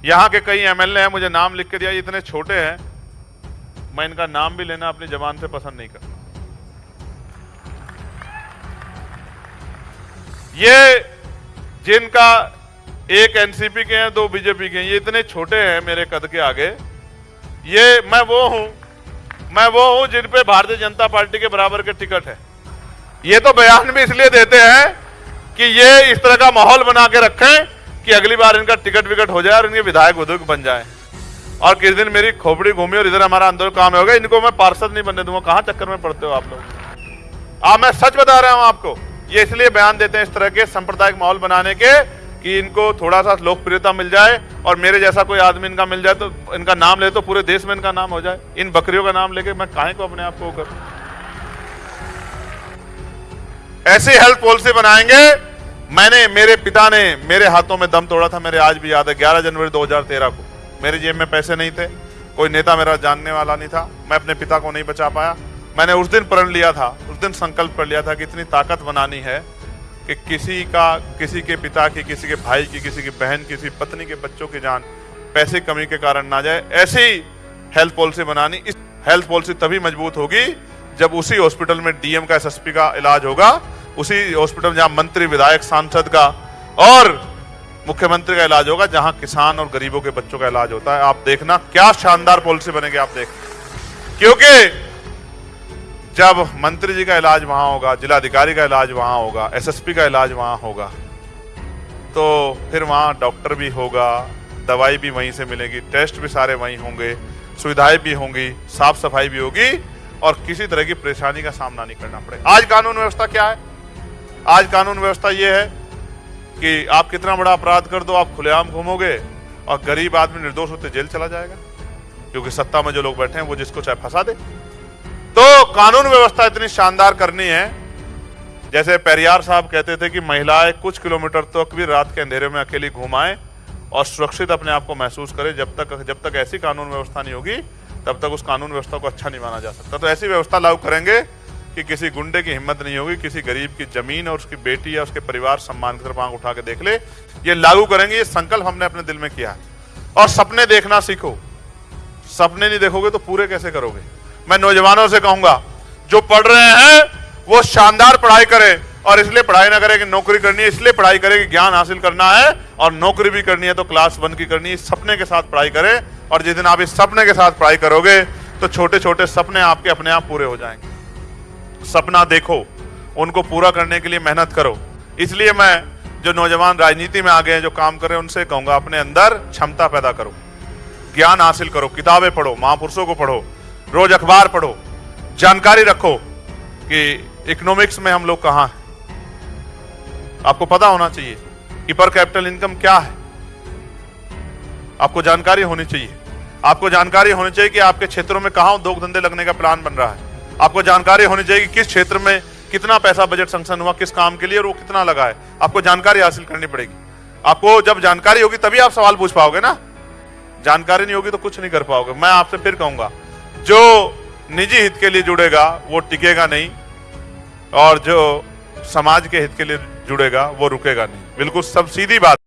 यहाँ के कई एमएलए हैं, मुझे नाम लिख के दिया, इतने छोटे हैं, मैं इनका नाम भी लेना अपनी जबान से पसंद नहीं करता। ये जिनका एक एनसीपी के हैं, 2 बीजेपी के हैं, ये इतने छोटे हैं मेरे कद के आगे। ये मैं वो हूं जिन पे भारतीय जनता पार्टी के बराबर के टिकट है। ये तो बयान भी इसलिए देते हैं कि ये इस तरह का माहौल बना के रखें कि अगली बार इनका टिकट विकट हो जाए और इनके विधायक विधायक बन जाए। और किस दिन मेरी खोपड़ी घूमी और इधर हमारा आंदोलन काम होगा, इनको मैं पार्षद नहीं बनने दूंगा। कहां चक्कर में पड़ते हो आप लोग? मैं सच बता रहा हूं आपको। ये इसलिए बयान देते हैं इस तरह के सांप्रदायिक माहौल बनाने के कि इनको थोड़ा सा लोकप्रियता मिल जाए और मेरे जैसा कोई आदमी इनका मिल जाए तो इनका नाम ले तो पूरे देश में इनका नाम हो जाए। इन बकरियों का नाम लेके मैं काहे को अपने आप को करूं? ऐसी हेल्थ पॉलिसी बनाएंगे। मेरे पिता ने मेरे हाथों में दम तोड़ा था, मेरे आज भी याद है। 11 जनवरी 2013 को मेरी जेब में पैसे नहीं थे, कोई नेता मेरा जानने वाला नहीं था, मैं अपने पिता को नहीं बचा पाया। मैंने उस दिन प्रण लिया था, उस दिन संकल्प कर लिया था कि इतनी ताकत बनानी है कि किसी के पिता की, किसी के भाई की, किसी की बहन, किसी पत्नी के बच्चों की जान पैसे कमी के कारण ना जाए। ऐसी हेल्थ पॉलिसी बनानी। इस हेल्थ पॉलिसी तभी मजबूत होगी जब उसी हॉस्पिटल में डीएम का, एसएसपी का इलाज होगा, उसी हॉस्पिटल जहां मंत्री, विधायक, सांसद का और मुख्यमंत्री का इलाज होगा, जहां किसान और गरीबों के बच्चों का इलाज होता है। आप देखना क्या शानदार पॉलिसी बनेगी, आप देख। क्योंकि जब मंत्री जी का इलाज वहां होगा, जिलाधिकारी का इलाज वहां होगा, एसएसपी का इलाज वहां होगा, तो फिर वहां डॉक्टर भी होगा, दवाई भी वहीं से मिलेगी, टेस्ट भी सारे वहीं होंगे, सुविधाएं भी होंगी, साफ सफाई भी होगी और किसी तरह की परेशानी का सामना नहीं करना पड़ेगा। आज कानून व्यवस्था क्या है? आज कानून व्यवस्था यह है कि आप कितना बड़ा अपराध कर दो, आप खुलेआम घूमोगे और गरीब आदमी निर्दोष होते जेल चला जाएगा, क्योंकि सत्ता में जो लोग बैठे हैं वो जिसको चाहे फंसा दे। तो कानून व्यवस्था इतनी शानदार करनी है, जैसे पेरियार साहब कहते थे कि महिलाएं कुछ किलोमीटर तक भी रात के अंधेरे में अकेली घुमाएं और सुरक्षित अपने आप को महसूस करें। जब तक ऐसी कानून व्यवस्था नहीं होगी तब तक उस कानून व्यवस्था को अच्छा नहीं माना जा सकता। तो ऐसी व्यवस्था लागू करेंगे कि किसी गुंडे की हिम्मत नहीं होगी किसी गरीब की जमीन और उसकी बेटी या उसके परिवार सम्मान की तरफ आंख उठा के देख ले। ये लागू करेंगे, ये संकल्प हमने अपने दिल में किया है। और सपने देखना सीखो। सपने नहीं देखोगे तो पूरे कैसे करोगे? मैं नौजवानों से कहूंगा, जो पढ़ रहे हैं वो शानदार पढ़ाई करें, और इसलिए पढ़ाई ना करें कि नौकरी करनी है, इसलिए पढ़ाई करें कि ज्ञान हासिल करना है, और नौकरी भी करनी है तो क्लास 1 की करनी है। सपने के साथ पढ़ाई करें, और जिस दिन आप इस सपने के साथ पढ़ाई करोगे तो छोटे छोटे सपने आपके अपने आप पूरे हो जाएंगे। सपना देखो, उनको पूरा करने के लिए मेहनत करो। इसलिए मैं जो नौजवान राजनीति में आ गए हैं, जो काम कर रहे हैं, उनसे कहूंगा अपने अंदर क्षमता पैदा करो, ज्ञान हासिल करो, किताबें पढ़ो, महापुरुषों को पढ़ो, रोज अखबार पढ़ो, जानकारी रखो कि इकोनॉमिक्स में हम लोग कहां हैं। आपको पता होना चाहिए कि पर कैपिटल इनकम क्या है, आपको जानकारी होनी चाहिए। आपको जानकारी होनी चाहिए कि आपके क्षेत्रों में कहां उद्योग धंधे लगने का प्लान बन रहा है। आपको जानकारी होनी चाहिए कि किस क्षेत्र में कितना पैसा बजट सैंक्शन हुआ, किस काम के लिए, और वो कितना लगा है। आपको जानकारी हासिल करनी पड़ेगी। आपको जब जानकारी होगी तभी आप सवाल पूछ पाओगे ना। जानकारी नहीं होगी तो कुछ नहीं कर पाओगे। मैं आपसे फिर कहूंगा, जो निजी हित के लिए जुड़ेगा वो टिकेगा नहीं, और जो समाज के हित के लिए जुड़ेगा वो रुकेगा नहीं। बिल्कुल सब सीधी बात।